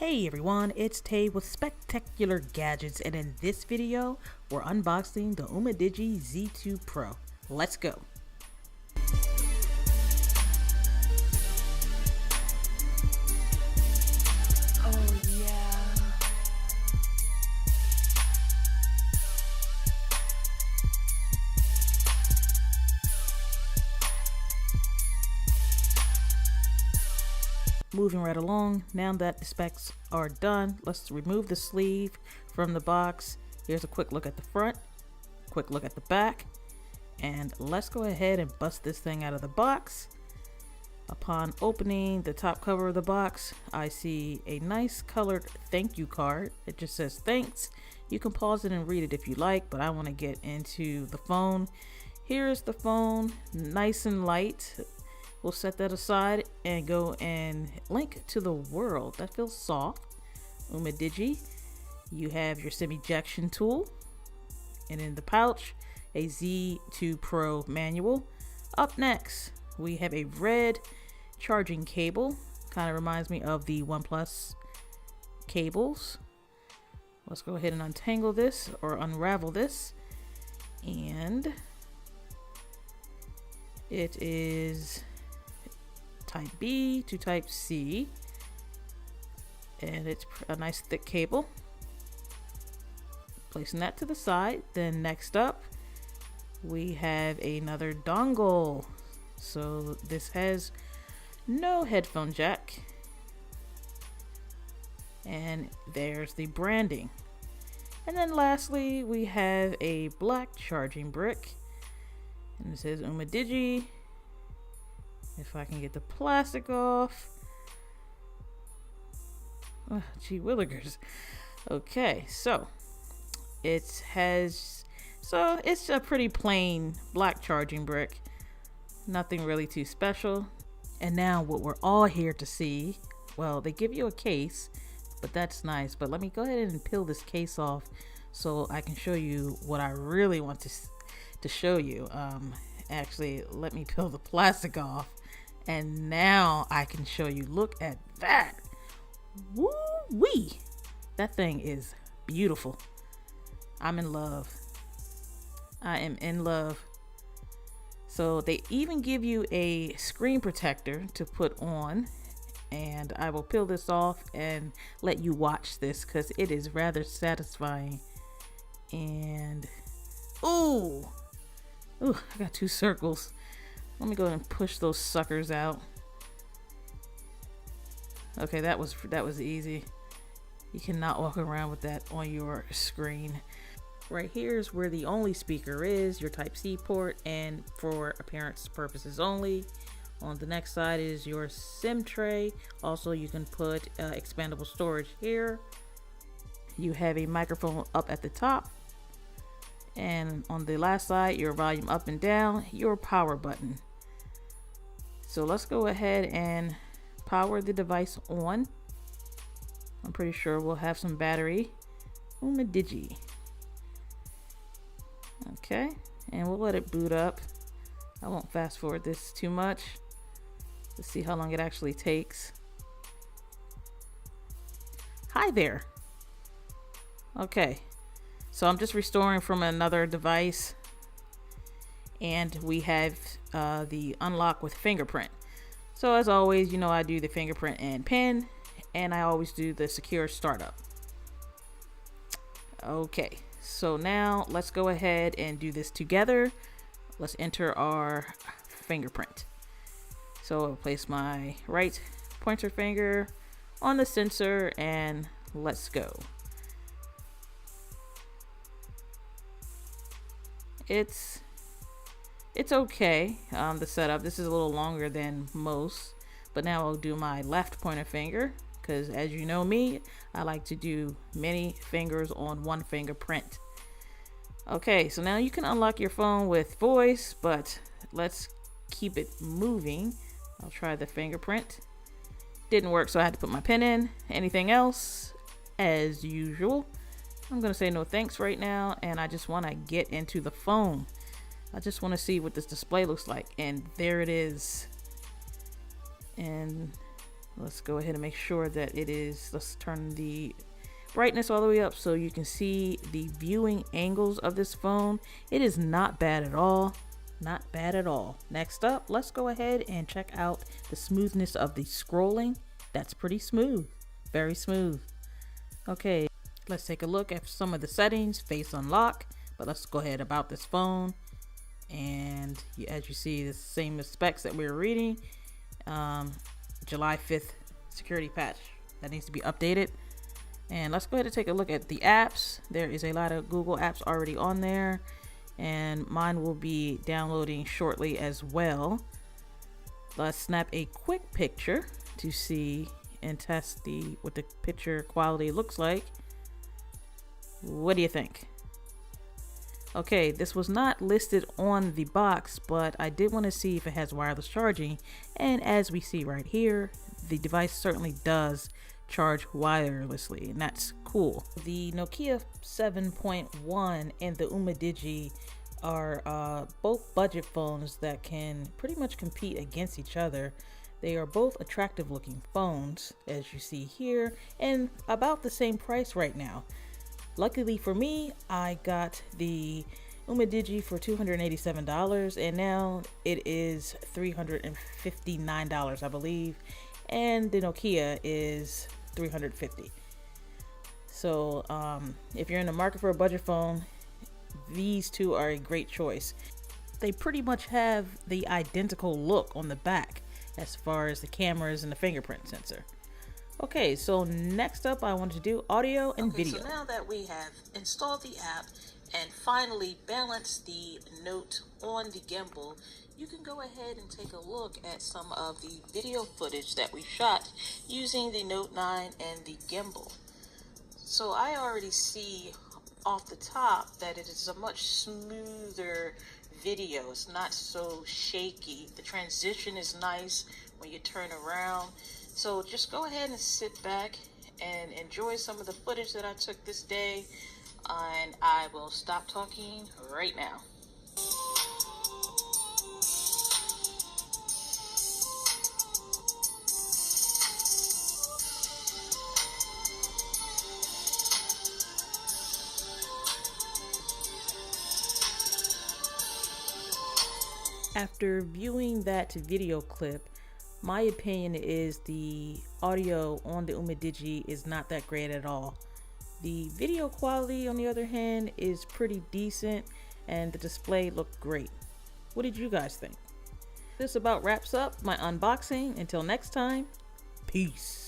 Hey everyone, it's Tay with Spectacular Gadgets, and in this video, we're unboxing the UMIDIGI Z2 Pro. Let's go! Oh yeah. Moving right along, now that the specs are done, let's remove the sleeve from the box. Here's a quick look at the front, quick look at the back, and let's go ahead and bust this thing out of the box. Upon opening the top cover of the box, I see a nice colored thank you card. It just says thanks. You can pause it and read it if you like, but I want to get into the phone. Here is the phone, nice and light. We'll set that aside and go and link to the world. That feels soft. UMIDIGI. You have your SIM ejection tool. And in the pouch, a Z2 Pro manual. Up next, we have a red charging cable. Kind of reminds me of the OnePlus cables. Let's go ahead and untangle this or unravel this. And it is Type B to Type C, and it's a nice thick cable. Placing that to the side. Then next up we have another dongle. So this has no headphone jack, and there's the branding. And then lastly we have a black charging brick, and it says UMIDIGI. If I can get the plastic off. Oh, gee willikers. Okay, so it's a pretty plain black charging brick. Nothing really too special. And now what we're all here to see, well, they give you a case, but that's nice. But let me go ahead and peel this case off so I can show you what I really want to show you. Actually, let me peel the plastic off. And now I can show you. Look at that. Woo-wee. That thing is beautiful. I'm in love. I am in love. So they even give you a screen protector to put on. And I will peel this off and let you watch this because it is rather satisfying. And ooh, I got two circles. Let me go ahead and push those suckers out. Okay, that was easy. You cannot walk around with that on your screen. Right here is where the only speaker is, your Type C port, and for appearance purposes only. On the next side is your SIM tray. Also, you can put expandable storage here. You have a microphone up at the top. And on the last side, your volume up and down, your power button. So let's go ahead and power the device on. I'm pretty sure we'll have some battery. UMIDIGI. Okay, and we'll let it boot up. I won't fast forward this too much. Let's see how long it actually takes. Hi there. Okay. So I'm just restoring from another device, and we have the unlock with fingerprint. So as always, you know, I do the fingerprint and pin, and I always do the secure startup. Okay, so now let's go ahead and do this together. Let's enter our fingerprint. So I'll place my right pointer finger on the sensor and let's go. It's okay, the setup. This is a little longer than most, but now I'll do my left pointer finger because, as you know me, I like to do many fingers on one fingerprint. Okay, so now you can unlock your phone with voice, but let's keep it moving. I'll try the fingerprint. Didn't work, so I had to put my pin in. Anything else? As usual, I'm gonna say no thanks right now, and I just want to get into the phone. I just want to see what this display looks like, and there it is. And Let's go ahead and make sure that it is, let's turn the brightness all the way up so you can see the viewing angles of this phone. It is not bad at all. Not bad at all. Next up, let's go ahead and check out the smoothness of the scrolling. That's pretty smooth. Very smooth. Okay, let's take a look at some of the settings. Face unlock. But let's go ahead about this phone. And as you see, the same specs that we were reading. July 5th security patch. That needs to be updated. And let's go ahead and take a look at the apps. There is a lot of Google apps already on there, and mine will be downloading shortly as well. Let's snap a quick picture to see and test what the picture quality looks like. What do you think? Okay, this was not listed on the box, but I did want to see if it has wireless charging, and as we see right here, the device certainly does charge wirelessly, and that's cool. The Nokia 7.1 and the UMIDIGI are both budget phones that can pretty much compete against each other. They are both attractive looking phones, as you see here, and about the same price right now. Luckily for me, I got the UMIDIGI for $287, and now it is $359, I believe, and the Nokia is $350. So if you're in the market for a budget phone, these two are a great choice. They pretty much have the identical look on the back as far as the cameras and the fingerprint sensor. Okay, so next up I wanted to do audio and video. So now that we have installed the app and finally balanced the Note on the gimbal, you can go ahead and take a look at some of the video footage that we shot using the Note 9 and the gimbal. So I already see off the top that it is a much smoother video. It's not so shaky. The transition is nice when you turn around. So just go ahead and sit back and enjoy some of the footage that I took this day, and I will stop talking right now. After viewing that video clip, my opinion is the audio on the UMIDIGI is not that great at all. The video quality, on the other hand, is pretty decent, and the display looked great. What did you guys think? This about wraps up my unboxing. Until next time, peace.